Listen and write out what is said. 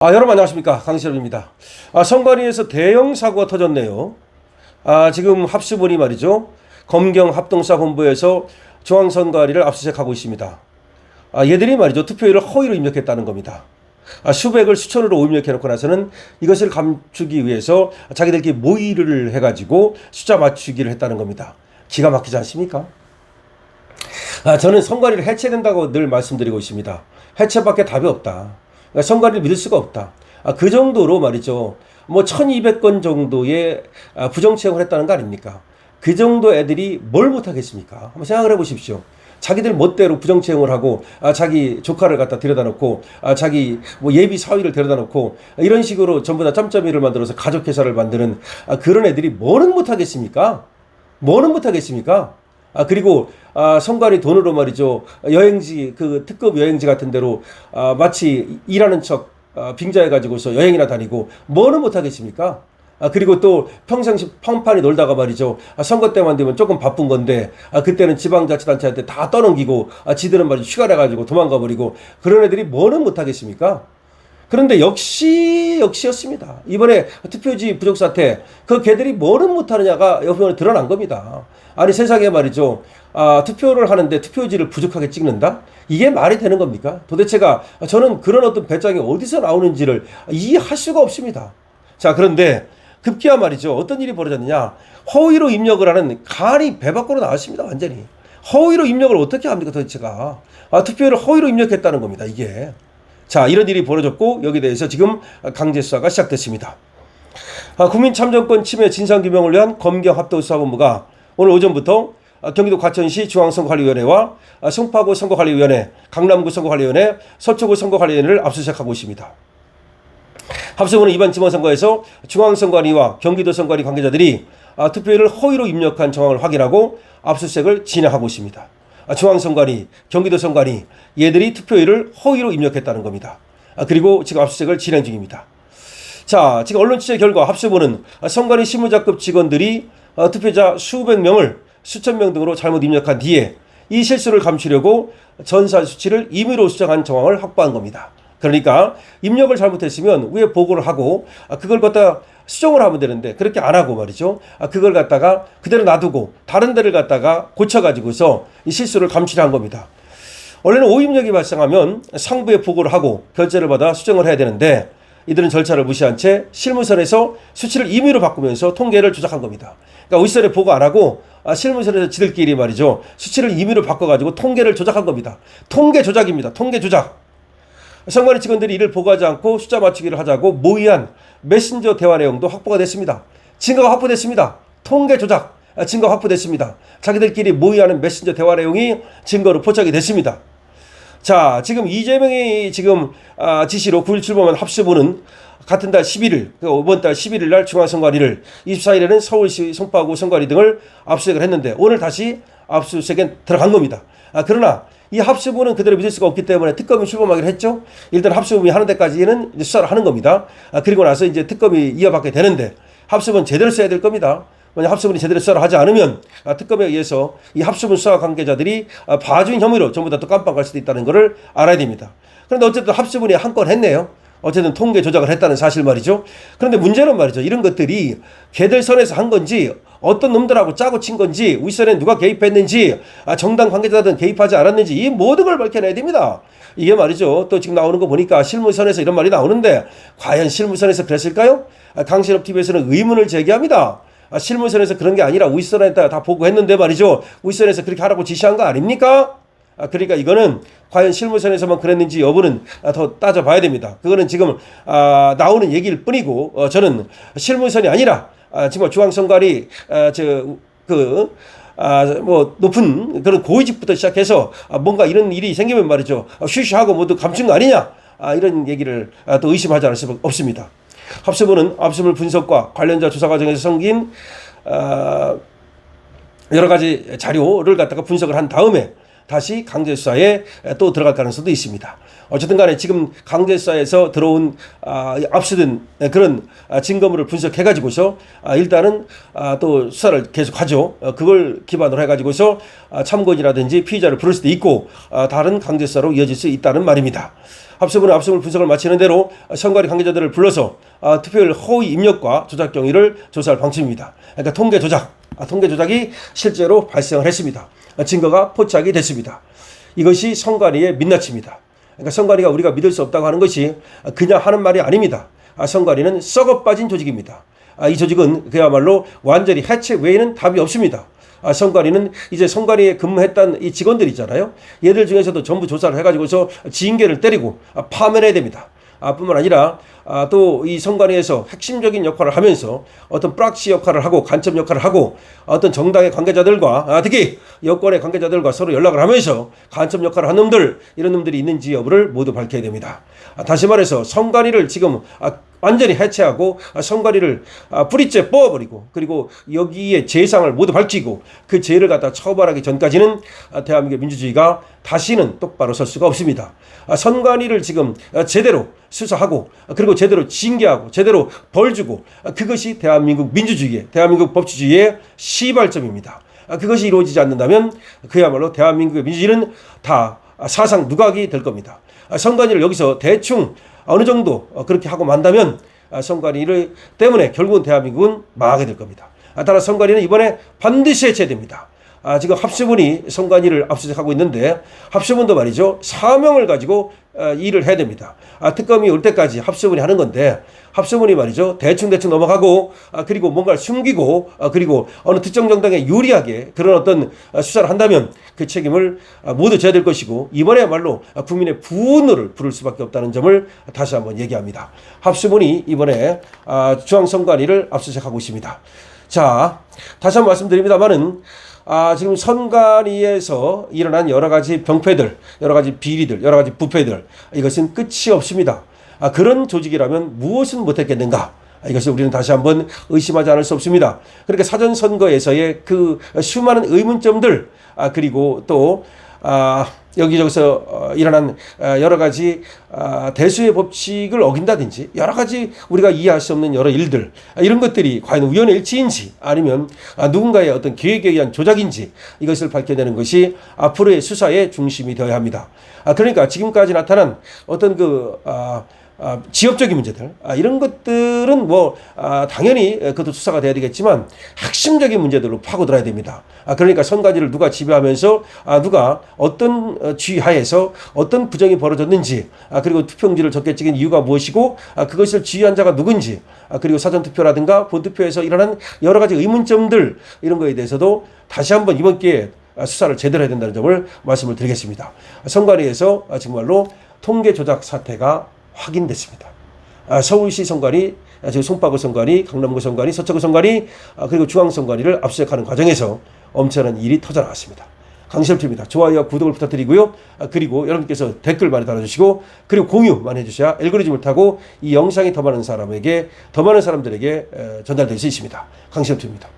여러분 안녕하십니까, 강시엽입니다. 선관위에서 대형 사고가 터졌네요. 지금 합수본이 말이죠, 검경 합동수사본부에서 중앙선관위를 압수수색하고 있습니다. 얘들이 말이죠, 투표율을 허위로 입력했다는 겁니다. 수백을 수천으로 입력해놓고 나서는 이것을 감추기 위해서 자기들끼리 모의를 해가지고 숫자 맞추기를 했다는 겁니다. 기가 막히지 않습니까? 저는 선관위를 해체된다고 늘 말씀드리고 있습니다. 해체밖에 답이 없다. 선관위를 믿을 수가 없다. 그 정도로 말이죠, 뭐 1200건 정도의 부정채용을 했다는 거 아닙니까? 그 정도 애들이 뭘 못하겠습니까? 한번 생각을 해보십시오. 자기들 멋대로 부정채용을 하고 자기 조카를 갖다 데려다 놓고 자기 뭐 예비 사위를 데려다 놓고 이런 식으로 전부 다 점점이를 만들어서 가족회사를 만드는 그런 애들이 뭐는 못하겠습니까? 뭐는 못하겠습니까? 그리고 선관위 돈으로 말이죠, 여행지, 그 특급 여행지 같은 데로 마치 일하는 척 빙자해가지고서 여행이나 다니고 뭐는 못하겠습니까? 그리고 또 평상시 펑판이 놀다가 말이죠, 선거 때만 되면 조금 바쁜 건데 그때는 지방자치단체한테 다 떠넘기고 지들은 말이죠, 휴가 내가지고 도망가 버리고 그런 애들이 뭐는 못하겠습니까? 그런데 역시였습니다. 이번에 투표지 부족 사태, 그 걔들이 뭐는 못하느냐가 이번에 드러난 겁니다. 아니 세상에 말이죠, 투표를 하는데 투표지를 부족하게 찍는다? 이게 말이 되는 겁니까? 도대체가 저는 그런 어떤 배짱이 어디서 나오는지를 이해할 수가 없습니다. 자, 그런데 급기야 말이죠, 어떤 일이 벌어졌느냐, 허위로 입력을 하는 간이 배 밖으로 나왔습니다. 완전히 허위로 입력을 어떻게 합니까? 도대체가 투표를 허위로 입력했다는 겁니다. 이게. 자, 이런 일이 벌어졌고 여기에 대해서 지금 강제 수사가 시작됐습니다. 국민참정권 침해 진상규명을 위한 검경 합동수사본부가 오늘 오전부터 경기도 과천시 중앙선거관리위원회와 송파구 선거관리위원회, 강남구 선거관리위원회, 서초구 선거관리위원회를 압수수색하고 있습니다. 합수본은 이번 지방선거에서 중앙선관위와 경기도 선관위 관계자들이 투표율을 허위로 입력한 정황을 확인하고 압수수색을 진행하고 있습니다. 중앙선관위, 경기도 선관위, 얘들이 투표율을 허위로 입력했다는 겁니다. 그리고 지금 압수수색을 진행 중입니다. 자, 지금 언론 취재 결과 합수본은 선관위 실무자급 직원들이 투표자 수백 명을 수천 명 등으로 잘못 입력한 뒤에 이 실수를 감추려고 전산 수치를 임의로 수정한 정황을 확보한 겁니다. 그러니까 입력을 잘못했으면 위에 보고를 하고 그걸 갖다 수정을 하면 되는데 그렇게 안 하고 말이죠, 그걸 갖다가 그대로 놔두고 다른 데를 갖다가 고쳐가지고서 이 실수를 감추려 한 겁니다. 원래는 오입력이 발생하면 상부에 보고를 하고 결재를 받아 수정을 해야 되는데 이들은 절차를 무시한 채 실무선에서 수치를 임의로 바꾸면서 통계를 조작한 겁니다. 그러니까 윗선에 보고 안 하고 실무선에서 지들끼리 말이죠, 수치를 임의로 바꿔가지고 통계를 조작한 겁니다. 통계 조작입니다. 통계 조작. 선관위 직원들이 이를 보고하지 않고 숫자 맞추기를 하자고 모의한 메신저 대화 내용도 확보가 됐습니다. 증거가 확보됐습니다. 통계 조작, 증거 확보됐습니다. 자기들끼리 모의하는 메신저 대화 내용이 증거로 포착이 됐습니다. 자, 지금 이재명이 지금 지시로 9일 출범한 합수본은 같은 달 11일, 이번 달 11일 날 중앙선관위를, 24일에는 서울시 송파구 선관위 등을 압수수색을 했는데 오늘 다시 압수수색에 들어간 겁니다. 그러나 이 합수본은 그대로 믿을 수가 없기 때문에 특검이 출범하기로 했죠. 일단 합수본이 하는 데까지는 이제 수사를 하는 겁니다. 그리고 나서 이제 특검이 이어받게 되는데 합수본 제대로 써야 될 겁니다. 만약 합수본이 제대로 수사를 하지 않으면 특검에 의해서 이 합수본 수사 관계자들이 봐준 혐의로 전부 다 또 깜빵 갈 수도 있다는 것을 알아야 됩니다. 그런데 어쨌든 합수본이 한 건 했네요. 어쨌든 통계 조작을 했다는 사실 말이죠. 그런데 문제는 말이죠, 이런 것들이 걔들 선에서 한 건지 어떤 놈들하고 짜고 친 건지 윗선에 누가 개입했는지 정당 관계자들은 개입하지 않았는지 이 모든 걸 밝혀내야 됩니다. 이게 말이죠, 또 지금 나오는 거 보니까 실무선에서 이런 말이 나오는데 과연 실무선에서 그랬을까요? 강신업TV에서는 의문을 제기합니다. 실무선에서 그런 게 아니라 윗선에다 다 보고했는데 말이죠, 윗선에서 그렇게 하라고 지시한 거 아닙니까? 그러니까 이거는 과연 실무선에서만 그랬는지 여부는 더 따져봐야 됩니다. 그거는 지금 나오는 얘기일 뿐이고 저는 실무선이 아니라 정말 중앙선관위 뭐 높은 그런 고위직부터 시작해서 뭔가 이런 일이 생기면 말이죠, 쉬쉬하고 모두 감춘 거 아니냐, 이런 얘기를 또 의심하지 않을 수 없습니다. 합수본은 압수물 분석과 관련자 조사 과정에서 생긴 여러 가지 자료를 갖다가 분석을 한 다음에 다시 강제수사에 또 들어갈 가능성도 있습니다. 어쨌든 간에 지금 강제수사에서 들어온 압수된 그런 증거물을 분석해가지고서 일단은 또 수사를 계속하죠. 그걸 기반으로 해가지고서 참고인이라든지 피의자를 부를 수도 있고 다른 강제수사로 이어질 수 있다는 말입니다. 합수부는 압수물 분석을 마치는 대로 선관위 관계자들을 불러서 투표율 허위 입력과 조작 경위를 조사할 방침입니다. 그러니까 통계 조작이 실제로 발생을 했습니다. 증거가 포착이 됐습니다. 이것이 선관위의 민낯입니다. 그러니까 선관위가 우리가 믿을 수 없다고 하는 것이 그냥 하는 말이 아닙니다. 선관위는 썩어 빠진 조직입니다. 이 조직은 그야말로 완전히 해체 외에는 답이 없습니다. 선관위는 이제 선관위에 근무했던 이 직원들 있잖아요. 얘들 중에서도 전부 조사를 해가지고서 징계를 때리고 파면해야 됩니다. 뿐만 아니라 또 이 선관위에서 핵심적인 역할을 하면서 어떤 프락시 역할을 하고 간첩 역할을 하고 어떤 정당의 관계자들과 특히 여권의 관계자들과 서로 연락을 하면서 간첩 역할을 한 놈들, 이런 놈들이 있는지 여부를 모두 밝혀야 됩니다. 다시 말해서 선관위를 지금 완전히 해체하고 선관위를 뿌리째 뽑아버리고 그리고 여기에 죄상을 모두 밝히고 그 죄를 갖다 처벌하기 전까지는 대한민국 민주주의가 다시는 똑바로 설 수가 없습니다. 선관위를 지금 제대로 수사하고 그리고 제대로 징계하고 제대로 벌 주고 그것이 대한민국 민주주의의, 대한민국 법치주의의 시발점입니다. 그것이 이루어지지 않는다면 그야말로 대한민국의 민주주의는 다 사상 누각이 될 겁니다. 선관위를 여기서 대충 어느 정도 그렇게 하고 만다면 선관위를 때문에 결국은 대한민국은 망하게 될 겁니다. 따라 선관위는 이번에 반드시 해체해야 됩니다. 지금 합수본이 선관위를 압수수색하고 있는데 합수본도 말이죠, 사명을 가지고 일을 해야 됩니다. 특검이 올 때까지 합수본이 하는 건데 합수본이 말이죠, 대충 넘어가고 그리고 뭔가를 숨기고 그리고 어느 특정 정당에 유리하게 그런 어떤 수사를 한다면 그 책임을 모두 져야 될 것이고 이번에야말로 국민의 분노를 부를 수밖에 없다는 점을 다시 한번 얘기합니다. 합수본이 이번에 중앙선관위를 압수수색하고 있습니다. 자, 다시 한번 말씀드립니다만은 지금 선관위에서 일어난 여러 가지 병폐들, 여러 가지 비리들, 여러 가지 부패들, 이것은 끝이 없습니다. 그런 조직이라면 무엇은 못했겠는가? 이것을 우리는 다시 한번 의심하지 않을 수 없습니다. 그러니까 사전선거에서의 그 수많은 의문점들, 그리고 또 여기저기서 일어난 여러 가지 대수의 법칙을 어긴다든지 여러 가지 우리가 이해할 수 없는 여러 일들, 이런 것들이 과연 우연의 일치인지 아니면 누군가의 어떤 계획에 의한 조작인지 이것을 밝혀내는 것이 앞으로의 수사의 중심이 되어야 합니다. 그러니까 지금까지 나타난 어떤 지역적인 문제들, 이런 것들은 당연히 그것도 수사가 돼야 되겠지만 핵심적인 문제들로 파고들어야 됩니다. 그러니까 선관위를 누가 지배하면서 누가 어떤 지휘하에서 어떤 부정이 벌어졌는지, 그리고 투표용지를 적게 찍은 이유가 무엇이고 그것을 지휘한 자가 누군지, 그리고 사전투표라든가 본투표에서 일어난 여러 가지 의문점들, 이런 거에 대해서도 다시 한번 이번 기회에 수사를 제대로 해야 된다는 점을 말씀을 드리겠습니다. 선관위에서 정말로 통계 조작 사태가 확인됐습니다. 서울시 선관위, 송파구 선관위, 강남구 선관위, 서초구 선관위, 그리고 중앙선관위를 압수수색하는 과정에서 엄청난 일이 터져나왔습니다. 강실투입니다. 좋아요와 구독을 부탁드리고요. 그리고 여러분께서 댓글 많이 달아주시고 그리고 공유 많이 해주셔야 알고리즘을 타고 이 영상이 더 많은 사람들에게 전달될 수 있습니다. 강실투입니다.